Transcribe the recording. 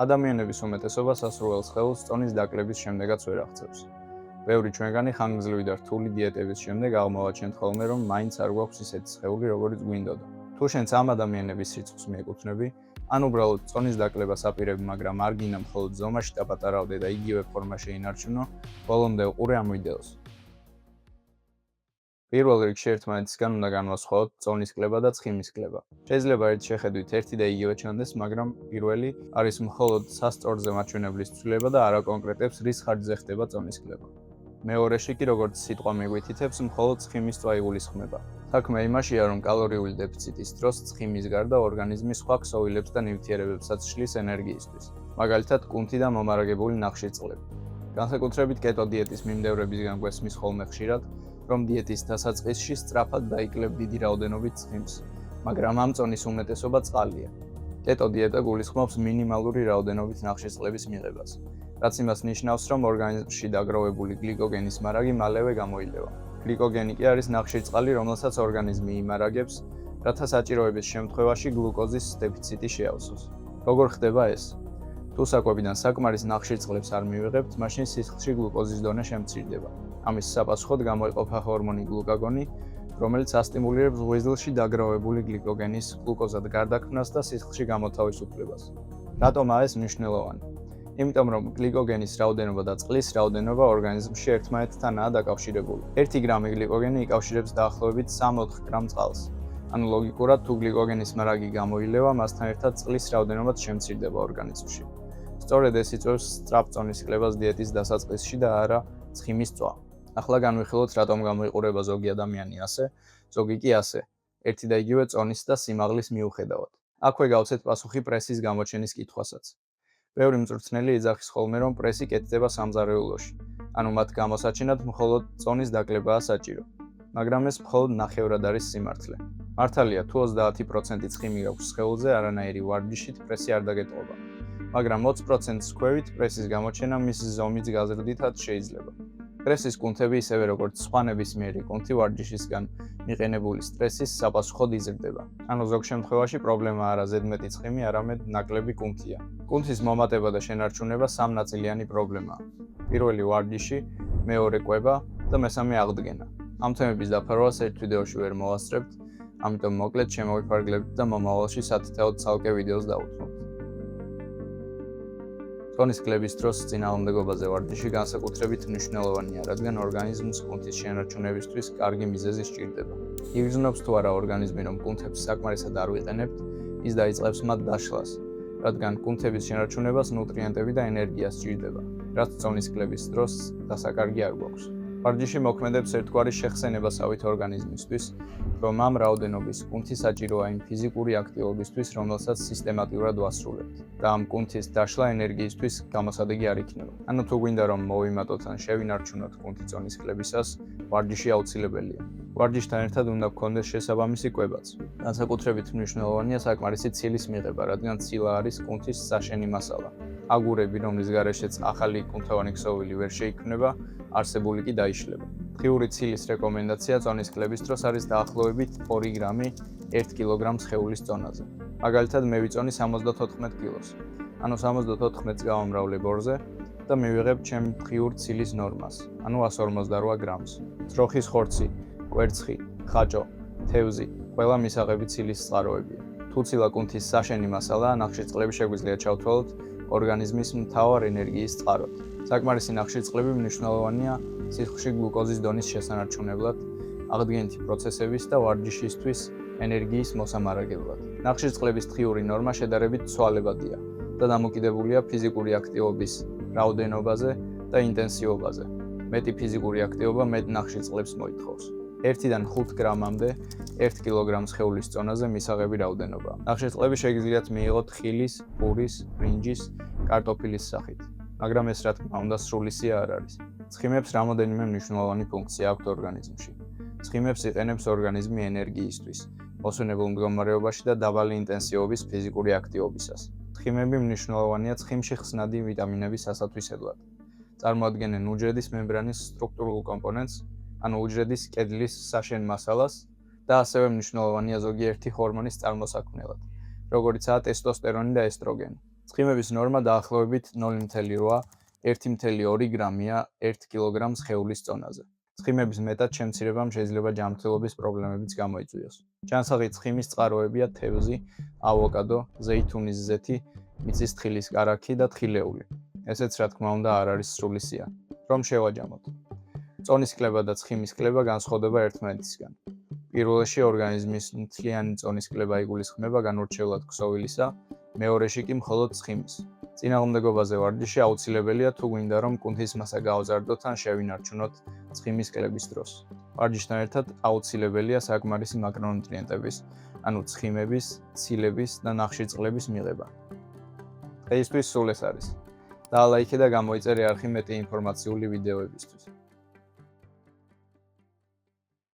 ადამიანების უმეტესობა სასურველ სხეულს წონის დაკლების შემდეგაც ვერ აღწევს. ბევრი ჩვენგანი ხანგრძლივი და რთული დიეტების შემდეგ აღმოვაჩენთ ხოლმე, რომ მაინც არ გვაქვს ისეთი სხეული, როგორიც გვინდოდა. თუ შენც ამ ადამიანების რიცხვს მიეკუთვნები, ან უბრალოდ წონის დაკლებას აპირებ, მაგრამ არ გინდა მხოლოდ ზომაში დაპატარავდე და იგივე ფორმა შეინარჩუნო, ბოლომდე უყურე ამ ვიდეოს. პირველ რიგში ერთმანეთისგან უნდა განვასხვაოთ წონის კლება და ცხიმის კლება. შეიძლება ერთ შეხედვით ერთი და იგივე ჩანდეს, მაგრამ პირველი არის მხოლოდ სასწორზე მაჩვენებლის ცვლილება და არ აკონკრეტებს რის ხარჯზე ხდება წონის კლება. მეორეში კი, როგორც სიტყვა მიგვითითებს, მხოლოდ ცხიმის წვა იგულისხმება. საქმე იმაშია, რომ კალორიული დეფიციტის დროს ცხიმის გარდა ორგანიზმი სხვა ქსოვილებს და ნივთიერებებსაც შლის ენერგიისთვის, მაგალითად კუნთი და მომარაგებული ნახშირწყლები. განსაკუთრებით კეტო დიეტის მიმდევრებისგან გვესმის ხოლმე ხშირად, რომ დიეტის დასაწყისში სწრაფად დაიკლებ დიდი რაოდენობით ცხიმს, მაგრამ ამ წონის უმეტესობა წყალია. კეტო დიეტა გულისხმობს მინიმალური რაოდენობით ნახშირწყლების მიღებას, რაც იმას ნიშნავს, რომ ორგანიზმში დაგროვებული გლიკოგენის მარაგი მალევე გამოილევა. გლიკოგენი კი არის ნახშირწყალი, რომელსაც ორგანიზმი იმარაგებს, რათა საჭიროების შემთხვევაში გლუკოზის დეფიციტი შეავსოს. როგორ ხდება ეს? თუ საკვებიდან საკმარის ნახშირწყლებს არ მივიღებთ, მაშინ სისხლში გლუკოზის დონე შემცირდება. ამის საპასუხოდ გამოიყოფა ჰორმონი გლუკაგონი, რომელიც ასტიმულირებს ღვიძლში დაგროვებული გლიკოგენის გლუკოზად გარდაქმნას და სისხლში გამოთავისუფლებას. რატომაა ეს მნიშვნელოვანი? იმიტომ რომ გლიკოგენის რაოდენობა და წყლის რაოდენობა ორგანიზმში ერთმანეთთანაა დაკავშირებული. 1 გრამი გლიკოგენი იკავშირებს დაახლოებით 3-4 გრამ წყალს. ანუ ლოგიკურად, თუ გლიკოგენის მარაგი გამოილევა, მასთან ერთად წყლის რაოდენობაც შემცირდება ორგანიზმში. სწორედ ეს იწვევს სწრაფ წონის კლებას დიეტის დასაწყისში და არა ცხიმის წვა. ახლა განვიხილოთ, რატომ გამოიყურება ზოგი ადამიანი ასე, ზოგი კი ასე, ერთი და იგივე წონის და სიმაღლის მიუხედავად. აქვე გავცეთ პასუხი პრესის გამოჩენის კითხვასაც. ბევრი მწვრთნელი იძახის ხოლმე, რომ პრესი კეთდება სამზარეულოში, ანუ მათ გამოსაჩენად მხოლოდ წონის დაკლებაა საჭირო. მაგრამ ეს მხოლოდ ნახევრად არის სიმართლე. მართალია, თუ 30% ცხიმი გაქვს სხეულზე, არანაირი ვარჯიშით პრესი არ დაგეტყობა. მაგრამ 20%-ს ქვევით პრესის გამოჩენა მის ზომის გაზრდითაც შეიძლება. პრესის კუნთები ისევე როგორც სხვა ნებისმიერი კუნთი ვარჯიშისგან მიყენებული სტრესის საპასუხოდ იზრდება. ანუ ზოგ შემთხვევაში პრობლემა არა ზედმეტი ცხიმი, არამედ ნაკლები კუნთია. კუნთის მომატება და შენარჩუნება სამნაწილიანი პრობლემაა. პირველი ვარჯიში, მეორე კვება და მესამე აღდგენა. ამ თემების დაფარვას ერთ ვიდეოში ვერ მოვასწრებთ, ამიტომ მოკლედ შემოვიფარგლებთ და მომავალში სათითაოდ ცალკე ვიდეოს დავუთმობთ. წონის კლების დროს წინააღმდეგობაზე ვარჯიში განსაკუთრებით მნიშვნელოვანია, რადგან ორგანიზმს კუნთის შენარჩუნებისთვის კარგი მიზეზი სჭირდება. იგრძნობს თუ არა ორგანიზმი, რომ კუნთებს საკმარისად არ ვიყენებთ, ის დაიწყებს მათ დაშლას, რადგან კუნთების შენარჩუნებას ნუტრიენტები და ენერგია სჭირდება, რაც წონის კლების დროს დასაკარგი არ გვაქვს. ვარჯიში მოქმედებს ერთგვარი შეხსენებასავით ორგანიზმისთვის, რომ ამ რაოდენობის კუნთი საჭიროა იმ ფიზიკური აქტივობისთვის, რომელსაც სისტემატურად ვასრულებთ და ამ კუნთის დაშლა ენერგიისთვის გამოსადეგი არ იქნება. ანუ თუ გვინდა რომ მოვიმატოთ ან შევინარჩუნოთ კუნთი წონის კლებისას, ვარჯიში აუცილებელია. ვარჯიშთან ერთად უნდა გქონდეს შესაბამისი კვებაც. განსაკუთრებით მნიშვნელოვანია საკმარისი ცილის მიღება, რადგან ცილა არის კუნთის საშენი მასალა. აგურები, რომლის გარეშეც ახალი კუნთოვანი ქსოვილი ვერ შეიქმნება, არსებული კი დაიშლება. დღიური ცილის რეკომენდაცია წონის კლების დროს არის დაახლოებით 2 გრამი 1 კილოგრამ სხეულის წონაზე. მაგალითად, მე ვიწონი 74 კილოს, ანუ 74-ს გავამრავლებ 2-ზე და მივიღებ ჩემი დღიურ ცილის ნორმას, ანუ 158 გრამს. ძროხის ხორცი, კვერცხი, ხაჭო, თევზი, ყველა მისაღები ცილის წყაროებია. თუ ცილა კუნთის საშენი მასალაა, ნახშირწყლები შეგვიძლია ჩავთვალოთ ორგანიზმის მთავარ ენერგიის წყაროდ. საკმარისი ნახშირწყლები მნიშვნელოვანია სისხლში გლუკოზის დონის შესანარჩუნებლად, აღდგენითი პროცესების და ვარჯიშისთვის ენერგიის მოსამარაგებლად. ნახშირწყლების დღიური ნორმა შედარებით ცვალებადია და დამოკიდებულია ფიზიკური აქტივობის რაოდენობაზე და ინტენსივობაზე. მეტი ფიზიკური აქტივობა მეტ ნახშირწყლებს მოითხოვს. 1-დან 5 გრამამდე 1 კილოგრამ სხეულის წონაზე მისაღები რაოდენობა. ნახშირწყლები შეგიძლიათ მიიღოთ ხილის, პურის, ბრინჯის, კარტოფილის სახით. მაგრამ ეს რა თქმა უნდა სრულისი არ არის. ცხიმებს რამოდენიმე მნიშვნელოვანი ფუნქცია აქვთ ორგანიზმში. ცხიმებს იყენებს ორგანიზმი ენერგიისთვის, მოსვენებელ მდგომარეობაში და დაბალი ინტენსივობის ფიზიკური აქტივობისას. ცხიმები მნიშვნელოვანია ცხიმში ხსნადი ვიტამინების ასათვისებლად. წარმოადგენენ უჯრედის მემბრანის სტრუქტურულ კომპონენტს, ანუ უჯრედის კედლის საშენ მასალას და ასევე მნიშვნელოვანია ზოგიერთი ჰორმონის წარმოსაქმნელად, როგორიცაა ტესტოსტერონი და ესტროგენი. ცხიმების ნორმა დაახლოებით 0,8-1,2 გრამია 1 კილოგრამ სხეულის წონაზე. ცხიმების მეტად შემცირებამ შეიძლება ჯანმრთელობის პრობლემებიც გამოიწვიოს. ჯანსაღი ცხიმის წყაროებია თევზი, ავოკადო, ზეითუნის ზეთი, მიწის თხილის კარაქი და თხილეული. ესეც რა თქმა უნდა არ არის სრული სია. რომ შევაჯამოთ. წონის კლება და ცხიმის კლება განსხვავდება ერთმანეთისგან. პირველში ორგანიზმის მთლიანი წონის კლება იგულისხმება განურჩევლად ქსოვილისა, მეორეში კი მხოლოდ ცხიმის. წინააღმდეგობაზე ვარჯიში აუცილებელია თუ გვინდა რომ კუნთის მასა გაავზარდოთ ან შევინარჩუნოთ ცხიმის კლების დროს. ვარჯიშთან ერთად აუცილებელია საკმარისი მაკრონუტრიენტების, ანუ ცხიმების, ცილების და ნახშირწყლების მიღება. დღეისთვის სულ ეს არის. დაალაიქე და გამოიწერე არხი მეტი ინფორმაციული ვიდეოებისთვის.